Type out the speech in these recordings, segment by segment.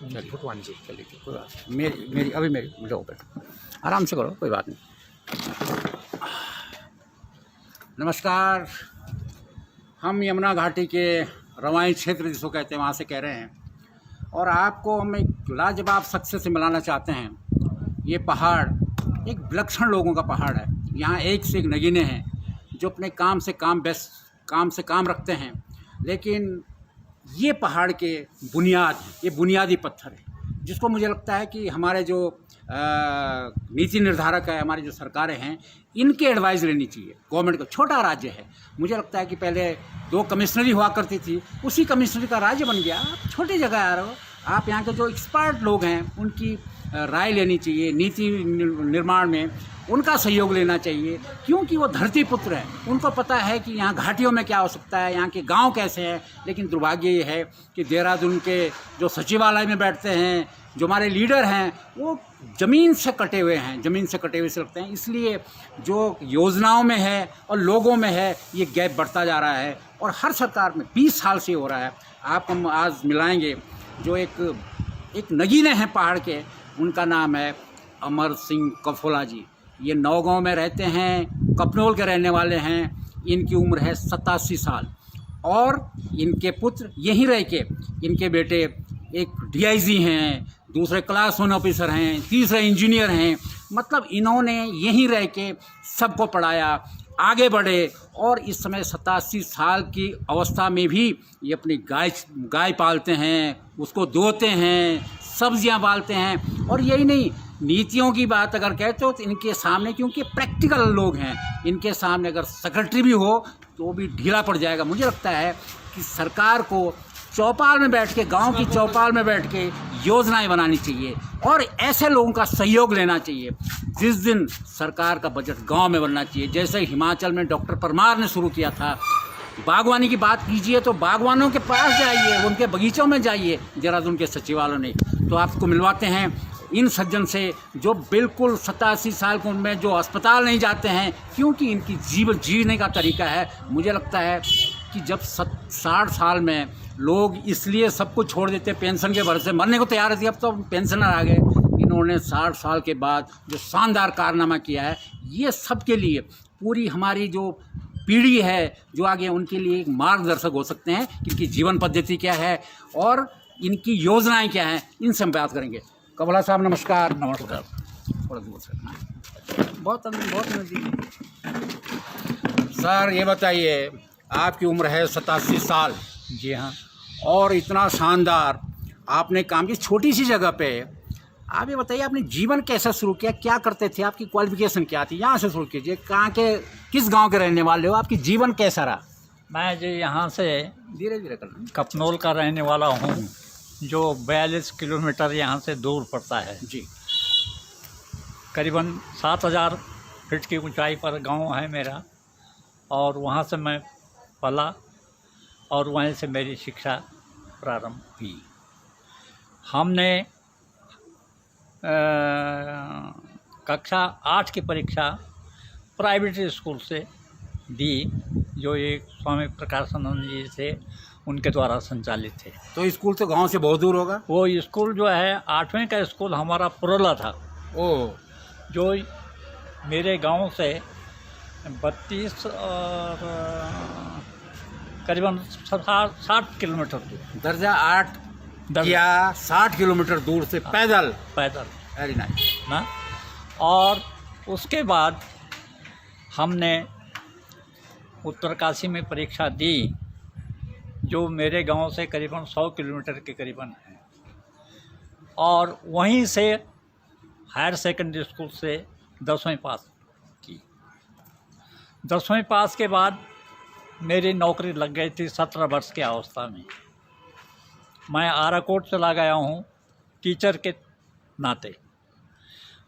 चलिए भुटवानी जी। चलिए कोई बात नहीं। मेरी अभी मेरी लो बैठो, आराम से करो, कोई बात नहीं। नमस्कार, हम यमुना घाटी के रवाई क्षेत्र जिसको कहते हैं वहाँ से कह रहे हैं, और आपको हम एक लाजवाब शख्स से मिलाना चाहते हैं। ये पहाड़ एक विलक्षण लोगों का पहाड़ है। यहाँ एक से एक नगीने हैं जो अपने काम से काम रखते हैं, लेकिन ये पहाड़ के ये बुनियादी पत्थर है जिसको मुझे लगता है कि हमारे जो नीति निर्धारक है, हमारी जो सरकारें हैं, इनके एडवाइस लेनी चाहिए। गवर्नमेंट का छोटा राज्य है, मुझे लगता है कि पहले 2 कमिश्नरी हुआ करती थी, उसी कमिश्नरी का राज्य बन गया। आप छोटी जगह आ रहे हो, आप यहाँ के जो एक्सपर्ट लोग हैं उनकी राय लेनी चाहिए, नीति निर्माण में उनका सहयोग लेना चाहिए, क्योंकि वो धरती पुत्र हैं। उनको पता है कि यहाँ घाटियों में क्या हो सकता है, यहाँ के गांव कैसे हैं। लेकिन दुर्भाग्य ये है कि देहरादून के जो सचिवालय में बैठते हैं, जो हमारे लीडर हैं, वो ज़मीन से कटे हुए से लगते हैं। इसलिए जो योजनाओं में है और लोगों में है, ये गैप बढ़ता जा रहा है, और हर सरकार में 20 साल से हो रहा है। आप हम आज मिलाएंगे जो एक नगीने हैं पहाड़ के, उनका नाम है अमर सिंह कफोला जी। ये नौगांव में रहते हैं, कपनोल के रहने वाले हैं। इनकी उम्र है 87 साल, और इनके पुत्र यहीं रह के, इनके बेटे एक DIG हैं, दूसरे क्लास 1 ऑफिसर हैं, तीसरे इंजीनियर हैं। मतलब इन्होंने यहीं रह के सबको पढ़ाया, आगे बढ़े, और इस समय 87 साल की अवस्था में भी ये अपनी गाय पालते हैं, उसको दोते हैं, सब्जियां पालते हैं। और यही नहीं, नीतियों की बात अगर कहते हो तो इनके सामने, क्योंकि प्रैक्टिकल लोग हैं, इनके सामने अगर सेक्रेटरी भी हो तो वो भी ढीला पड़ जाएगा। मुझे लगता है कि सरकार को चौपाल में बैठ के, गांव की चौपाल में बैठ के योजनाएं बनानी चाहिए, और ऐसे लोगों का सहयोग लेना चाहिए। जिस दिन सरकार का बजट गांव में बनना चाहिए, जैसे हिमाचल में डॉक्टर परमार ने शुरू किया था। बागवानी की बात कीजिए तो बागवानों के पास जाइए, उनके बगीचों में जाइए, देहरादून के सचिवालयों ने। तो आपको मिलवाते हैं इन सज्जन से जो बिल्कुल 87 साल की उम्र में जो अस्पताल नहीं जाते हैं, क्योंकि इनकी जीवन जीने का तरीका है। मुझे लगता है कि जब 60 साल में लोग इसलिए सब कुछ छोड़ देते, पेंशन के भरोसे मरने को तैयार थी, अब तो पेंशनर आ गए। इन्होंने 60 साल के बाद जो शानदार कारनामा किया है, ये सबके लिए, पूरी हमारी जो पीढ़ी है जो आगे, उनके लिए एक मार्गदर्शक हो सकते हैं कि इनकी जीवन पद्धति क्या है और इनकी योजनाएं क्या हैं। इनसे हम बात करेंगे। कबला साहब नमस्कार। नमस्कार। थोड़ा दूर से, बहुत नज़दीक। सर ये बताइए, आपकी उम्र है 87 साल। जी हाँ। और इतना शानदार आपने काम की छोटी सी जगह पे। आप ये बताइए, आपने जीवन कैसे शुरू किया, क्या करते थे, आपकी क्वालिफिकेशन क्या थी? यहाँ से शुरू कीजिए। कहाँ के, किस गांव के रहने वाले हो, आपकी जीवन कैसा रहा? मैं जी यहाँ से धीरे धीरे करना। कपनोल का रहने वाला हूँ, जो 42 किलोमीटर यहाँ से दूर पड़ता है जी। करीबन 7000 फीट की ऊंचाई पर गांव है मेरा, और वहाँ से मैं पला, और वहीं से मेरी शिक्षा प्रारंभ हुई। हमने कक्षा 8 की परीक्षा प्राइवेट स्कूल से दी, जो एक स्वामी प्रकाशानंद जी थे, उनके द्वारा संचालित थे। तो स्कूल तो गांव से बहुत दूर होगा? वो स्कूल जो है 8वें का स्कूल हमारा पुरोला था। ओह। जो मेरे गांव से 32 और करीबन 60 किलोमीटर दूर। दर्जा 8 या 60 किलोमीटर दूर से पैदल? वेरी नाइस ना। और उसके बाद हमने उत्तरकाशी में परीक्षा दी, जो मेरे गांव से करीबन 100 किलोमीटर के करीबन है, और वहीं से हायर सेकेंडरी स्कूल से 10वीं पास की। 10वीं पास के बाद मेरी नौकरी लग गई थी 17 वर्ष की अवस्था में। मैं आराकोट चला गया हूँ टीचर के नाते।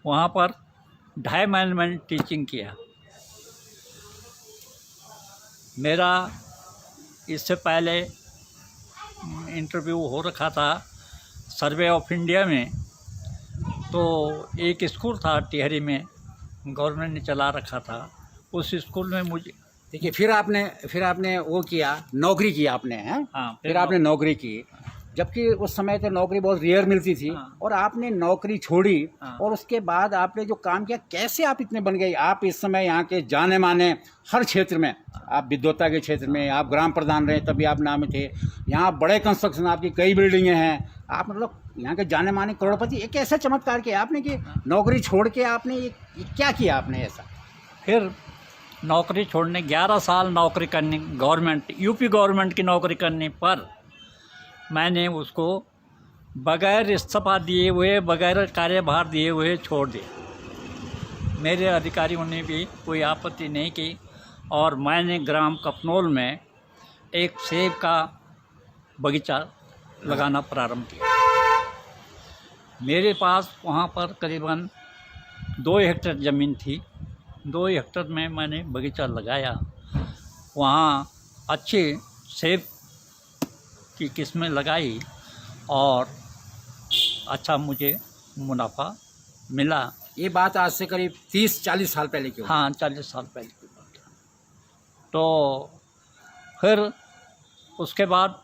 वहाँ पर 2.5 महीने मैंने टीचिंग किया। मेरा इससे पहले इंटरव्यू हो रखा था सर्वे ऑफ इंडिया में, तो एक स्कूल था टिहरी में, गवर्नमेंट ने चला रखा था। उस स्कूल में मुझे, देखिए, फिर आपने वो किया, नौकरी की आपने, हैं? हाँ, फिर आपने नौकरी की। जबकि उस समय तो नौकरी बहुत रेयर मिलती थी। हाँ। और आपने नौकरी छोड़ी हाँ। और उसके बाद आपने जो काम किया, कैसे आप इतने बन गए? आप इस समय यहाँ के जाने माने हर क्षेत्र में, आप विद्वता के क्षेत्र में, आप ग्राम प्रधान रहे तभी आप नाम थे, यहाँ बड़े कंस्ट्रक्शन आपकी कई बिल्डिंगें हैं, आप मतलब यहाँ के जाने माने करोड़पति। एक ऐसा चमत्कार किया आपने कि नौकरी छोड़ के आपने ये क्या किया आपने ऐसा? फिर नौकरी छोड़ने 11 साल नौकरी करनी, गवर्नमेंट यूपी गवर्नमेंट की नौकरी करने पर मैंने उसको बगैर इस्तीफा दिए हुए, बगैर कार्यभार दिए हुए छोड़ दिया। मेरे अधिकारियों ने भी कोई आपत्ति नहीं की और मैंने ग्राम कपनोल में एक सेब का बगीचा लगाना प्रारंभ किया। मेरे पास वहाँ पर करीबन 2 हेक्टेयर ज़मीन थी। 2 हेक्टेयर में मैंने बगीचा लगाया। वहाँ अच्छे सेब की किस्में लगाई और अच्छा मुझे मुनाफा मिला। ये बात आज से करीब 30-40 साल पहले की होगी। हाँ, 40 साल पहले की बात है। तो फिर उसके बाद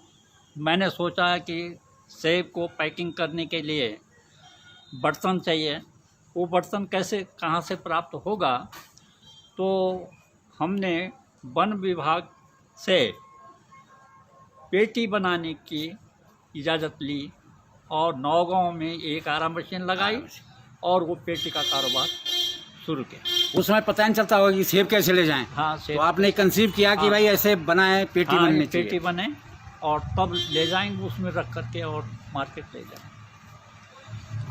मैंने सोचा कि सेब को पैकिंग करने के लिए बर्तन चाहिए। वो बर्तन कैसे, कहाँ से प्राप्त होगा? तो हमने वन विभाग से पेटी बनाने की इजाज़त ली और नौगांव में एक आरा मशीन लगाई और वो पेटी का कारोबार शुरू किया। उस समय पता नहीं चलता होगा कि सेब कैसे ले जाएं। हाँ, तो आपने कंसीव किया कि हाँ। भाई ऐसे बनाए, पेटी हाँ, बननी पेटी चाहिए। बने और तब ले जाएंगे उसमें रख करके और मार्केट ले जाएंगे।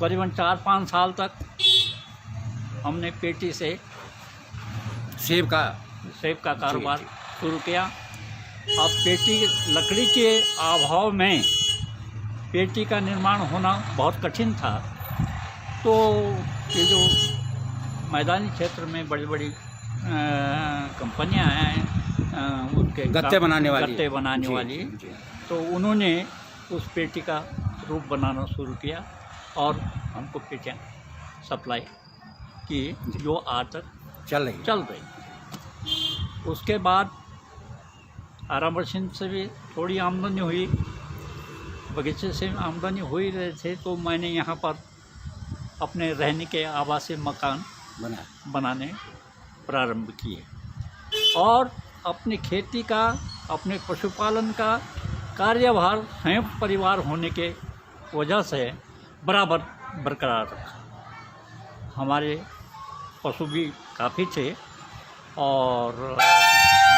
करीबन 4-5 साल तक हमने पेटी से सेब का कारोबार शुरू किया। अब पेटी लकड़ी के अभाव में पेटी का निर्माण होना बहुत कठिन था। तो ये जो मैदानी क्षेत्र में बड़ी बड़ी कंपनियां हैं, उनके गत्ते बनाने वाली, तो उन्होंने उस पेटी का रूप बनाना शुरू किया और हमको पेटियाँ सप्लाई की जो आज तक चल रही। उसके बाद आरा मशीन से भी थोड़ी आमदनी हुई, बगीचे से आमदनी हो ही रहे थे। तो मैंने यहाँ पर अपने रहने के आवासीय मकान बनाने प्रारंभ किए और अपनी खेती का, अपने पशुपालन का कार्यभार संयुक्त परिवार होने के वजह से बराबर बरकरार रखा। हमारे पशु भी काफ़ी थे और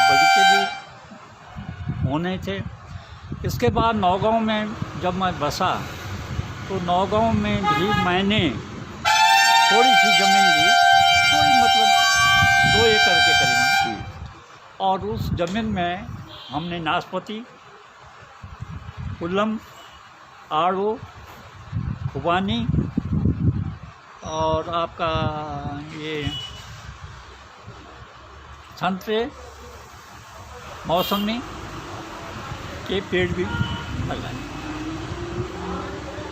बगीचे भी होने थे। इसके बाद नौगांव में जब मैं बसा तो नौगांव में भी मैंने थोड़ी सी ज़मीन ली, थोड़ी मतलब 2 एकड़ के करीबन, और उस ज़मीन में हमने नाशपाती, उल्लम, आड़ू, खुबानी और आपका ये संतरे, मौसमी के पेड़ भी लगाए।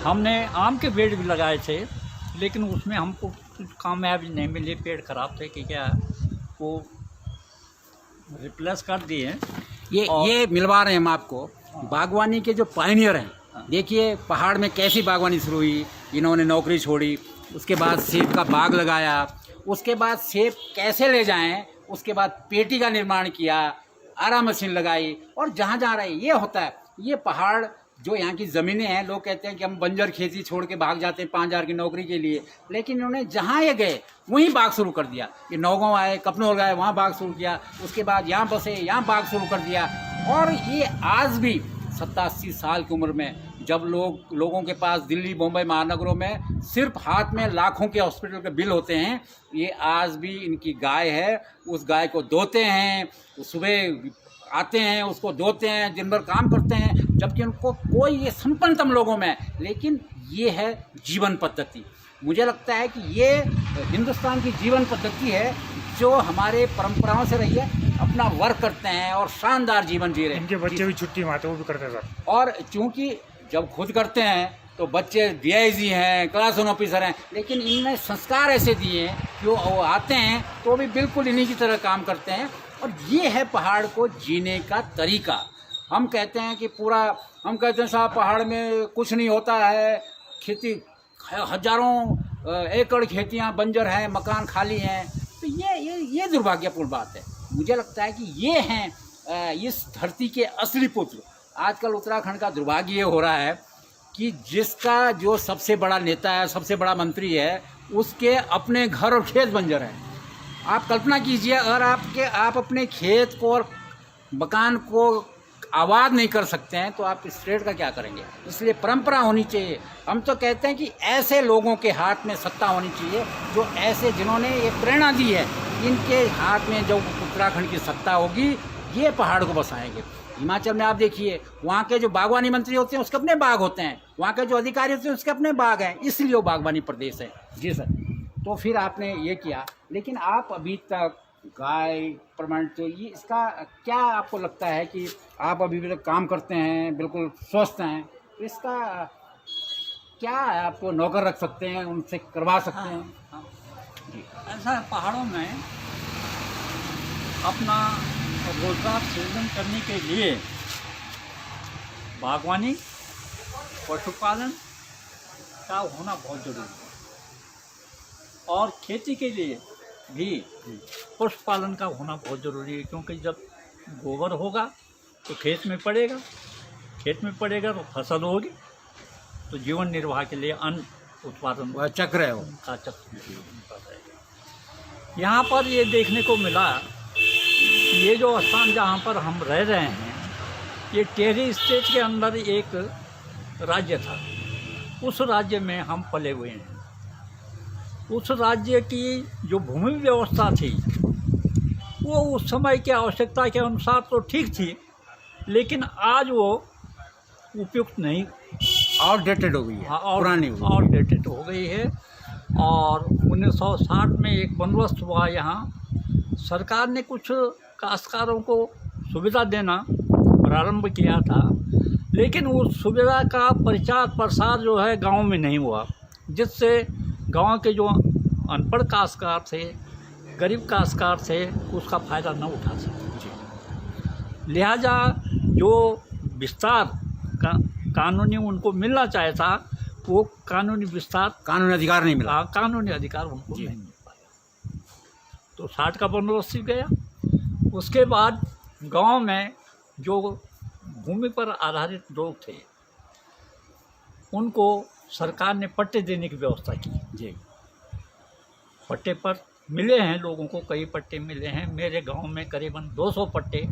हमने आम के पेड़ भी लगाए थे, लेकिन उसमें हमको कुछ कामयाबी नहीं मिली। पेड़ ख़राब थे कि क्या, वो रिप्लेस कर दिए। ये मिलवा रहे हैं हम आपको बागवानी के जो पायनियर हैं। देखिए पहाड़ में कैसी बागवानी शुरू हुई, इन्होंने नौकरी छोड़ी, उसके बाद सेब का बाग लगाया, उसके बाद सेब कैसे ले जाएं, उसके बाद पेटी का निर्माण किया, आरा मशीन लगाई, और जहाँ जहाँ रहे ये होता है। ये पहाड़ जो यहाँ की ज़मीनें हैं, लोग कहते हैं कि हम बंजर खेती छोड़ के भाग जाते हैं 5,000 की नौकरी के लिए, लेकिन इन्होंने जहाँ ये गए वहीं बाग शुरू कर दिया। ये नौगांव आए, कपनोल गए, वहाँ बाग शुरू किया, उसके बाद यहाँ बसे, यहाँ बाग शुरू कर दिया। और ये आज भी 87-80 साल की उम्र में जब लोगों के पास दिल्ली, मुंबई महानगरों में सिर्फ हाथ में लाखों के हॉस्पिटल के बिल होते हैं, ये आज भी इनकी गाय है, उस गाय को धोते हैं, सुबह आते हैं उसको धोते हैं, दिन भर काम करते हैं, जबकि उनको कोई ये संपन्नतम लोगों में, लेकिन ये है जीवन पद्धति। मुझे लगता है कि ये हिंदुस्तान की जीवन पद्धति है जो हमारे परंपराओं से रही है। अपना वर्क करते हैं और शानदार जीवन जी रहे हैं। इनके बच्चे भी छुट्टी में आते हैं, वो भी करते हैं सर। और चूँकि जब खुद करते हैं तो बच्चे DIG हैं, क्लास 1 ऑफिसर हैं, लेकिन इनने संस्कार ऐसे दिए हैं कि वो आते हैं तो भी बिल्कुल इन्हीं की तरह काम करते हैं। और ये है पहाड़ को जीने का तरीका। हम कहते हैं कि पूरा, हम कहते हैं साहब पहाड़ में कुछ नहीं होता है, खेती हजारों एकड़ खेतियां बंजर हैं, मकान खाली हैं। तो ये दुर्भाग्यपूर्ण बात है। मुझे लगता है कि ये हैं इस धरती के असली पुत्र। आजकल उत्तराखंड का दुर्भाग्य ये हो रहा है कि जिसका जो सबसे बड़ा नेता है, सबसे बड़ा मंत्री है, उसके अपने घर और खेत बंजर हैं। आप कल्पना कीजिए, अगर आप अपने खेत को और मकान को आबाद नहीं कर सकते हैं तो आप स्टेट का क्या करेंगे। इसलिए परंपरा होनी चाहिए। हम तो कहते हैं कि ऐसे लोगों के हाथ में सत्ता होनी चाहिए जो ऐसे, जिन्होंने ये प्रेरणा दी है, इनके हाथ में जो उत्तराखंड की सत्ता होगी, ये पहाड़ को बसाएंगे। हिमाचल में आप देखिए, वहाँ के जो बागवानी मंत्री होते हैं उसके अपने बाग होते हैं, वहाँ के जो अधिकारी होते हैं उसके अपने बाग हैं, इसलिए वो बागवानी प्रदेश है। जी सर। तो फिर आपने ये किया, लेकिन आप अभी तक गाय प्रमाण, तो ये इसका क्या आपको लगता है कि आप अभी भी काम करते हैं, बिल्कुल स्वस्थ हैं, तो इसका क्या आपको नौकर रख सकते हैं, उनसे करवा सकते हैं? हाँ। जी, ऐसा है, पहाड़ों में अपना रोजगार सृजन करने के लिए बागवानी, पशुपालन का होना बहुत जरूरी है, और खेती के लिए भी पशुपालन का होना बहुत ज़रूरी है। क्योंकि जब गोबर होगा तो खेत में पड़ेगा, खेत में पड़ेगा तो फसल होगी, तो जीवन निर्वाह के लिए अन्न उत्पादन वह चक्र है, वो का चक्र। यहाँ पर ये देखने को मिला, ये जो स्थान जहाँ पर हम रह रहे हैं, ये टिहरी स्टेट के अंदर एक राज्य था। उस राज्य में हम पले हुए हैं। उस राज्य की जो भूमि व्यवस्था थी वो उस समय की आवश्यकता के अनुसार तो ठीक थी, लेकिन आज वो उपयुक्त नहीं, आउटडेटेड हो गई है, पुरानी हो गई, आउटडेटेड हो गई है। और 1960 में एक बंदोबस्त हुआ यहाँ, सरकार ने कुछ काश्तकारों को सुविधा देना प्रारंभ किया था, लेकिन उस सुविधा का प्रचार प्रसार जो है गांव में नहीं हुआ, जिससे गांव के जो अनपढ़ काश्तकार थे, गरीब काश्तकार थे, उसका फ़ायदा न उठा सके। लिहाजा जो विस्तार का कानूनी उनको मिलना चाहिए था, वो कानूनी विस्तार, कानूनी अधिकार नहीं मिला, कानूनी अधिकार उनको नहीं मिल पाया। तो 60 का बंदोबस्त गया। उसके बाद गांव में जो भूमि पर आधारित लोग थे, उनको सरकार ने पट्टे देने की व्यवस्था की। जी, पट्टे पर मिले हैं लोगों को, कई पट्टे मिले हैं। मेरे गांव में करीबन 200 पट्टे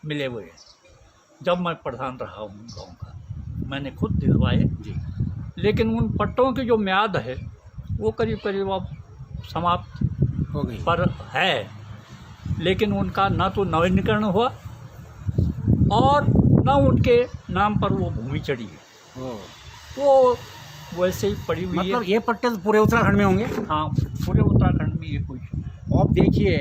मिले हुए हैं। जब मैं प्रधान रहा हूँ गांव का, मैंने खुद दिलवाए। जी, लेकिन उन पट्टों की जो म्याद है वो करीब करीब अब समाप्त हो गई पर है, लेकिन उनका ना तो नवीनीकरण हुआ और न उनके नाम पर वो भूमि चढ़ी है, वो वैसे ही पड़ी हुई मतलब है। ये पट्टे तो पूरे उत्तराखंड में होंगे? हाँ, पूरे उत्तराखंड में ये कुछ। अब देखिए,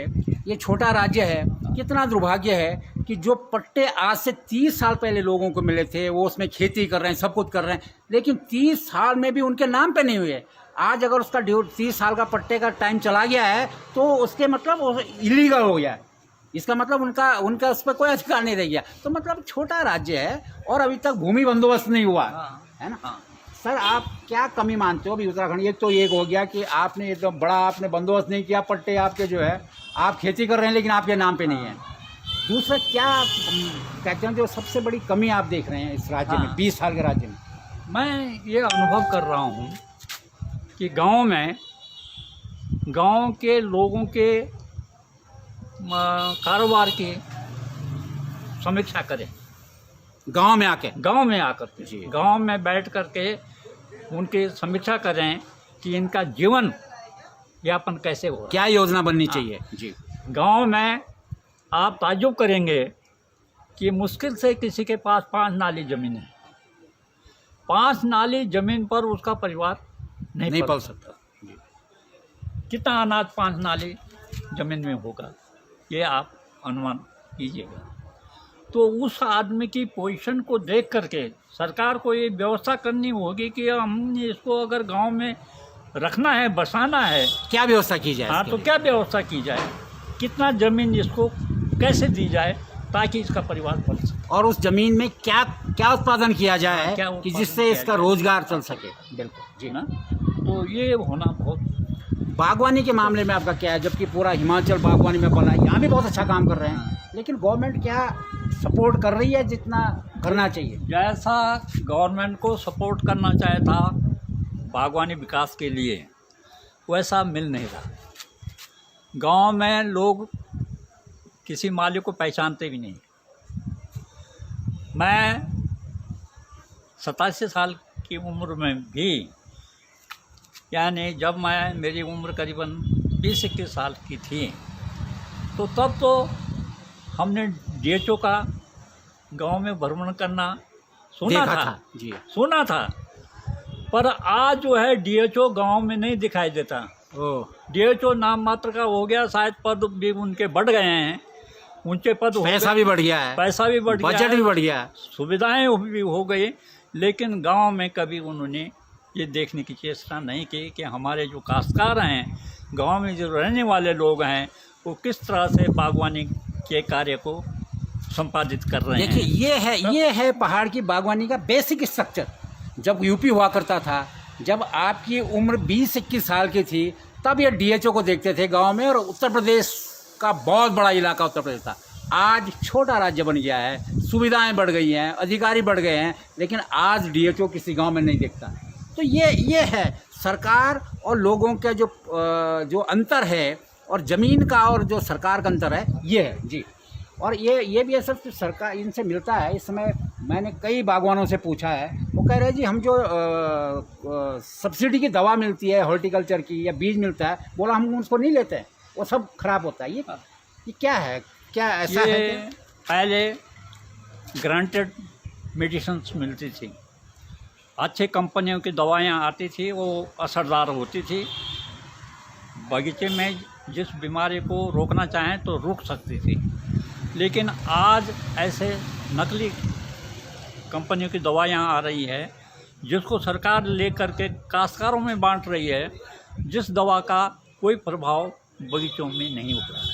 ये छोटा राज्य है, कितना दुर्भाग्य है कि जो पट्टे आज से 30 साल पहले लोगों को मिले थे, वो उसमें खेती कर रहे हैं, सब कुछ कर रहे हैं, लेकिन 30 साल में भी उनके नाम पे नहीं हुए। आज अगर उसका 30 साल का पट्टे का टाइम चला गया है तो उसके मतलब इलीगल हो गया है। इसका मतलब उनका उस पर कोई अधिकार नहीं रह गया। तो मतलब छोटा राज्य है और अभी तक भूमि बंदोबस्त नहीं हुआ, है ना? हाँ। सर, आप क्या कमी मानते हो अभी उत्तराखंड? एक तो ये हो गया कि आपने एकदम बड़ा आपने बंदोबस्त नहीं किया, पट्टे आपके जो है, आप खेती कर रहे हैं लेकिन आपके नाम पे नहीं है। दूसरा क्या कहते हैं जो सबसे बड़ी कमी आप देख रहे हैं इस राज्य में, 20 साल के राज्य में? मैं ये अनुभव कर रहा हूँ कि गांव में, गांव के लोगों के कारोबार की समीक्षा करें। गांव में आके, गांव में आकर के, जी, गांव में बैठ कर के उनकी समीक्षा करें कि इनका जीवन यापन कैसे हो रहा है, क्या योजना बननी चाहिए। जी, गांव में आप ताज्जुब करेंगे कि मुश्किल से किसी के पास 5 नाली ज़मीन है। 5 नाली ज़मीन पर उसका परिवार नहीं पल सकता। कितना अनाज 5 नाली ज़मीन में होगा, ये आप अनुमान कीजिएगा। तो उस आदमी की पोजीशन को देख करके सरकार को ये व्यवस्था करनी होगी कि हमने इसको अगर गांव में रखना है, बसाना है, क्या व्यवस्था की जाए? हाँ, तो क्या व्यवस्था की जाए, कितना ज़मीन इसको कैसे दी जाए, ताकि इसका परिवार बढ़ सके। और उस जमीन में क्या क्या उत्पादन किया जाए क्या कि उत्पादन जिससे किया इसका जाए? रोजगार चल सके। बिल्कुल जी। ना, तो ये होना बहुत। बागवानी के मामले में आपका क्या है, जबकि पूरा हिमाचल बागवानी में बना है, यहाँ भी बहुत अच्छा काम कर रहे हैं, लेकिन गवर्नमेंट क्या सपोर्ट कर रही है जितना करना चाहिए? जैसा गवर्नमेंट को सपोर्ट करना चाहिए था बागवानी विकास के लिए, वैसा मिल नहीं रहा। गांव में लोग किसी माली को पहचानते भी नहीं। मैं 87 साल की उम्र में भी, यानी जब मेरी उम्र करीबन 20-21 साल की थी, तो तब तो हमने DHO का गांव में भ्रमण करना सुना देखा था जी। सुना था। पर आज जो है DHO गांव में नहीं दिखाई देता। DHO नाम मात्र का हो गया, शायद पद भी उनके बढ़ गए हैं, ऊंचे पद हो पैसा गए, भी बढ़ गया है, पैसा भी बढ़ गया बजट है, भी बढ़ गया है। सुविधाएं भी हो गई, लेकिन गांव में कभी उन्होंने ये देखने की चेष्टा नहीं की कि हमारे जो काश्तकार हैं, गांव में जो रहने वाले लोग हैं, वो किस तरह से बागवानी के कार्य को संपादित कर रहे हैं। देखिए ये है पहाड़ की बागवानी का बेसिक स्ट्रक्चर। जब यूपी हुआ करता था, जब आपकी उम्र 20-21 साल की थी, तब ये DHO को देखते थे गांव में, और उत्तर प्रदेश का बहुत बड़ा इलाका उत्तर प्रदेश था। आज छोटा राज्य बन गया है, सुविधाएं बढ़ गई हैं, अधिकारी बढ़ गए हैं, लेकिन आज DHO किसी गांव में नहीं दिखता। तो ये है सरकार और लोगों के जो अंतर है, और ज़मीन का और जो सरकार का अंतर है, ये है जी। और ये भी असल सरकार इनसे मिलता है। इस समय मैंने कई बागवानों से पूछा है, वो कह रहे हैं जी हम जो सब्सिडी की दवा मिलती है हॉर्टिकल्चर की, या बीज मिलता है, बोला हम उसको नहीं लेते हैं, वो सब खराब होता है। ये क्या है, क्या ऐसा है कि? पहले ग्रांटेड मेडिसिन्स मिलती थी, अच्छे कंपनियों की दवाएं आती थी, वो असरदार होती थी, बगीचे में जिस बीमारी को रोकना चाहें तो रोक सकती थी। लेकिन आज ऐसे नकली कंपनियों की दवाएं आ रही है, जिसको सरकार ले करके काश्तकारों में बांट रही है, जिस दवा का कोई प्रभाव बगीचों में नहीं होता है।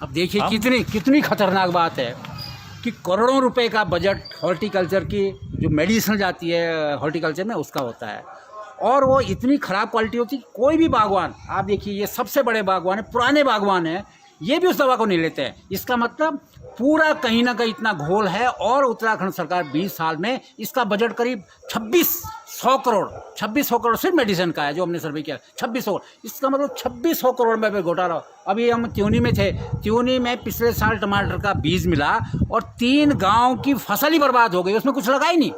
अब देखिए कितनी खतरनाक बात है कि करोड़ों रुपए का बजट हॉर्टिकल्चर की जो मेडिसिन जाती है हॉर्टिकल्चर में, उसका होता है, और वो इतनी ख़राब क्वालिटी होती है। कोई भी बागवान, आप देखिए ये सबसे बड़े बागवान है, पुराने बागवान हैं, ये भी उस दवा को नहीं लेते हैं। इसका मतलब पूरा कहीं ना कहीं इतना घोल है। और उत्तराखंड सरकार 20 साल में इसका बजट करीब 2600 करोड़ सिर्फ मेडिसिन का है, जो हमने सर्वे किया 2600 करोड़। इसका मतलब 2600 करोड़ में घोटाला। अभी हम त्यूनी में थे, त्यूनी में पिछले साल टमाटर का बीज मिला और 3 गाँव की फसल ही बर्बाद हो गई, उसमें कुछ लगा ही नहीं।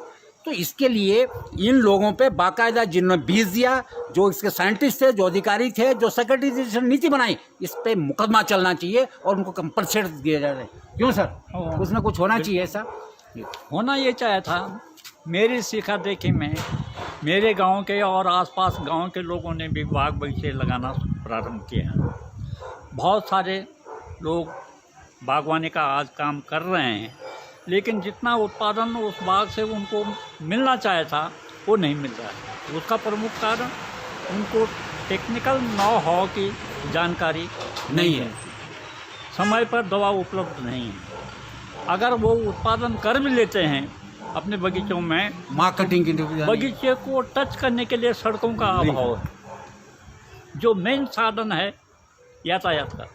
तो इसके लिए इन लोगों पे बाकायदा, जिन्होंने बीज दिया, जो इसके साइंटिस्ट थे, जो अधिकारी थे, जो सेक्रेटरी नीति बनाई, इस पे मुकदमा चलना चाहिए और उनको कंपनसेट दिया जा रहा है। क्यों सर, उसमें कुछ होना चाहिए ऐसा? होना ये चाहिए था। मेरी सीखा देखी में मेरे गांव के और आसपास गांव के लोगों ने भी बाग बगीचे लगाना प्रारंभ किए हैं। बहुत सारे लोग बागवानी का आज काम कर रहे हैं, लेकिन जितना उत्पादन उस बाग से उनको मिलना चाहिए था, वो नहीं मिल रहा है। उसका प्रमुख कारण उनको टेक्निकल नॉ हाउ की जानकारी नहीं है, समय पर दवा उपलब्ध नहीं है। अगर वो उत्पादन कर भी लेते हैं अपने बगीचों में, मार्केटिंग की बगीचे को टच करने के लिए सड़कों का अभाव है, जो मेन साधन है यातायात का।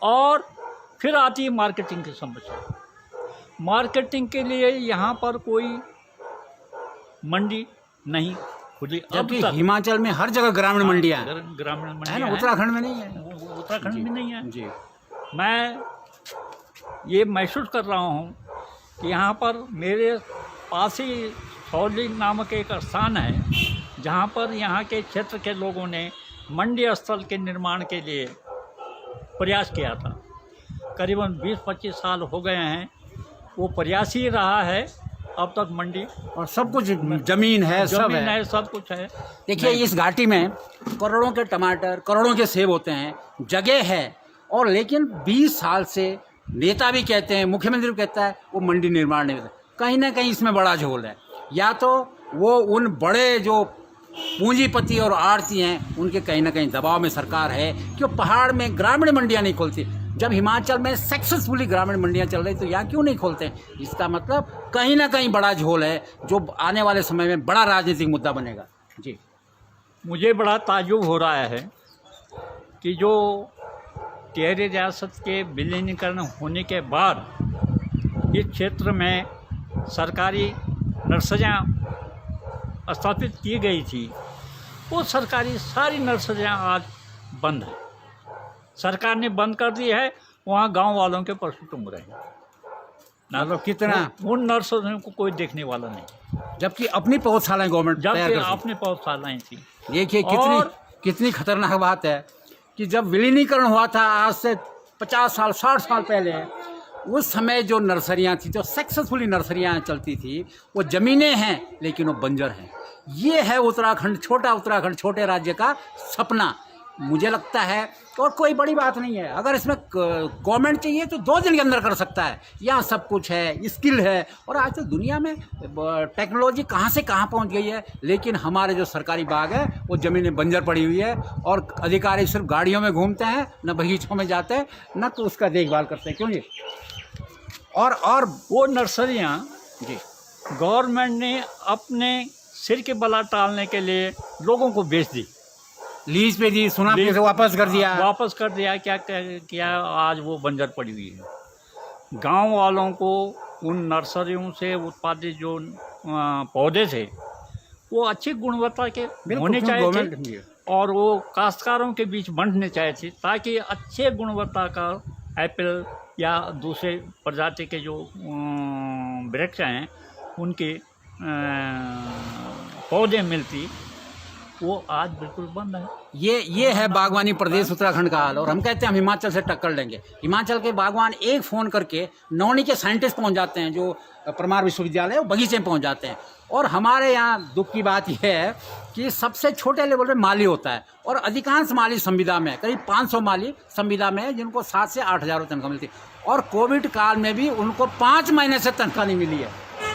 और फिर आती है मार्केटिंग की समस्या। मार्केटिंग के लिए यहाँ पर कोई मंडी नहीं खुली। जबकि हिमाचल में हर जगह ग्रामीण मंडियाँ हैं, ग्रामीण है मंडियाँ ना, हैं। उत्तराखंड में नहीं है। उत्तराखंड में नहीं है जी। मैं ये महसूस कर रहा हूँ कि यहाँ पर मेरे पास ही सौली नामक एक स्थान है, जहाँ पर यहाँ के क्षेत्र के लोगों ने मंडी स्थल के निर्माण के लिए प्रयास किया था। करीबन 20-25 साल हो गए हैं, वो प्रयास ही रहा है। अब तक मंडी और सब कुछ जमीन है, सब है, सब कुछ है। देखिए इस घाटी में करोड़ों के टमाटर, करोड़ों के सेब होते हैं, जगह है, और लेकिन 20 साल से नेता भी कहते हैं, मुख्यमंत्री भी कहता है वो मंडी निर्माण नहीं होता। कहीं ना कहीं इसमें बड़ा झोल है। या तो वो उन बड़े जो पूंजीपति और आड़ती हैं, उनके कहीं ना कहीं दबाव में सरकार है कि वो पहाड़ में ग्रामीण मंडियाँ नहीं खोलती। जब हिमाचल में सक्सेसफुली ग्रामीण मंडियां चल रही तो यहाँ क्यों नहीं खोलते हैं? इसका मतलब कहीं ना कहीं बड़ा झोल है जो आने वाले समय में बड़ा राजनीतिक मुद्दा बनेगा। जी, मुझे बड़ा ताज्जुब हो रहा है कि जो टिहरी रियासत के विलीनीकरण होने के बाद इस क्षेत्र में सरकारी नर्सरियाँ स्थापित की गई थी, वो सरकारी सारी नर्सरियाँ आज बंद हैं। सरकार ने बंद कर दी है, वहाँ गांव वालों के पशु टूंग रहे हैं। मतलब कितना, उन नर्सरियों को कोई देखने वाला नहीं, जबकि अपनी पौधशालाएं गवर्नमेंट जबकि अपने पौधशालाएँ थी। देखिए और- कितनी खतरनाक बात है कि जब विलीनीकरण हुआ था आज से 50 साल 60 साल पहले, उस समय जो नर्सरियां थी, जो सक्सेसफुली नर्सरियां चलती थी, वो ज़मीनें हैं लेकिन वो बंजर हैं। ये है उत्तराखंड, छोटा उत्तराखंड, छोटे राज्य का सपना। मुझे लगता है और कोई बड़ी बात नहीं है, अगर इसमें गवर्नमेंट चाहिए तो 2 दिन के अंदर कर सकता है। यहाँ सब कुछ है, स्किल है, और आज तो दुनिया में टेक्नोलॉजी कहाँ से कहाँ पहुँच गई है। लेकिन हमारे जो सरकारी बाग है वो ज़मीनें बंजर पड़ी हुई है और अधिकारी सिर्फ गाड़ियों में घूमते हैं, न बगीचों में जाते हैं, न तो उसका देखभाल करते हैं। क्यों जी? और वो नर्सरियाँ जी, गवर्नमेंट ने अपने सिर के बला टालने के लिए लोगों को बेच दी, लीज पे दी, सुना लीज- पैसे वापस कर दिया। वापस कर दिया। क्या आज वो बंजर पड़ी हुई है। गांव वालों को उन नर्सरियों से उत्पादित जो पौधे थे वो अच्छी गुणवत्ता के होने चाहिए थे और वो काश्तकारों के बीच बांटने चाहिए थे, ताकि अच्छे गुणवत्ता का एप्पल या दूसरे प्रजाति के जो वृक्ष हैं उनके पौधे मिलती। वो आज बिल्कुल बंद है। ये है बागवानी प्रदेश उत्तराखंड का हाल। और हम कहते हैं हम हिमाचल से टक्कर लेंगे। हिमाचल के बागवान एक फ़ोन करके नौनी के साइंटिस्ट पहुंच जाते हैं, जो परमार विश्वविद्यालय वो बगीचे में पहुंच जाते हैं। और हमारे यहाँ दुख की बात यह है कि सबसे छोटे लेवल पे माली होता है और अधिकांश माली संविदा में, करीब 500 माली संविदा में है, जिनको 7 से 8 हज़ार तनख्वाह मिलती है। और कोविड काल में भी उनको 5 महीने से तनख्वाह नहीं मिली है।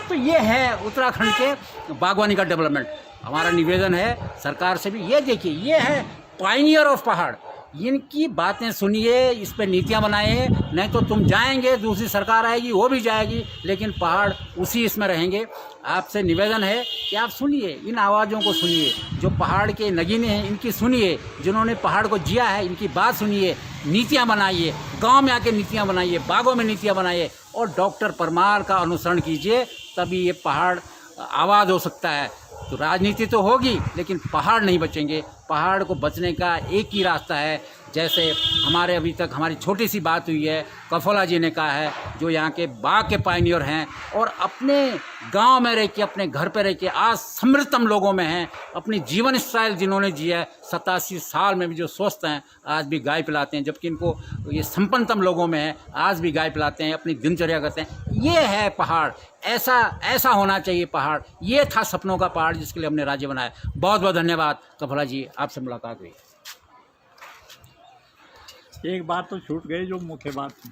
तो ये है उत्तराखंड के बागवानी का डेवलपमेंट। हमारा निवेदन है सरकार से भी, ये देखिए, ये है पायनियर ऑफ पहाड़, इनकी बातें सुनिए, इस पर नीतियाँ बनाए, नहीं तो तुम जाएंगे, दूसरी सरकार आएगी, वो भी जाएगी, लेकिन पहाड़ उसी इसमें रहेंगे। आपसे निवेदन है कि आप सुनिए, इन आवाज़ों को सुनिए, जो पहाड़ के नगीने हैं इनकी सुनिए, जिन्होंने पहाड़ को जिया है इनकी बात सुनिए, नीतियाँ बनाइए, गांव में आके नीतियाँ बनाइए, बागों में नीतियाँ बनाइए और डॉक्टर परमार का अनुसरण कीजिए, तभी ये पहाड़ आबाद हो सकता है। तो राजनीति तो होगी लेकिन पहाड़ नहीं बचेंगे। पहाड़ को बचने का एक ही रास्ता है, जैसे हमारे अभी तक हमारी छोटी सी बात हुई है, कफोला जी ने कहा है, जो यहाँ के बाग के पायनियर हैं और अपने गांव में रह के, अपने घर पे रह के आज समृद्धतम लोगों में हैं, अपनी जीवन स्टाइल जिन्होंने जिया है, 87 साल में भी जो स्वस्थ हैं, आज भी गाय पिलाते हैं, जबकि इनको ये संपन्नतम लोगों में है, आज भी गाय पिलाते हैं, अपनी दिनचर्या करते हैं। ये है पहाड़, ऐसा होना चाहिए पहाड़। ये था सपनों का पहाड़ जिसके लिए हमने राज्य बनाया। बहुत बहुत धन्यवाद कफोला जी, आपसे मुलाकात हुई। एक बात तो छूट गई जो मुख्य बात थी।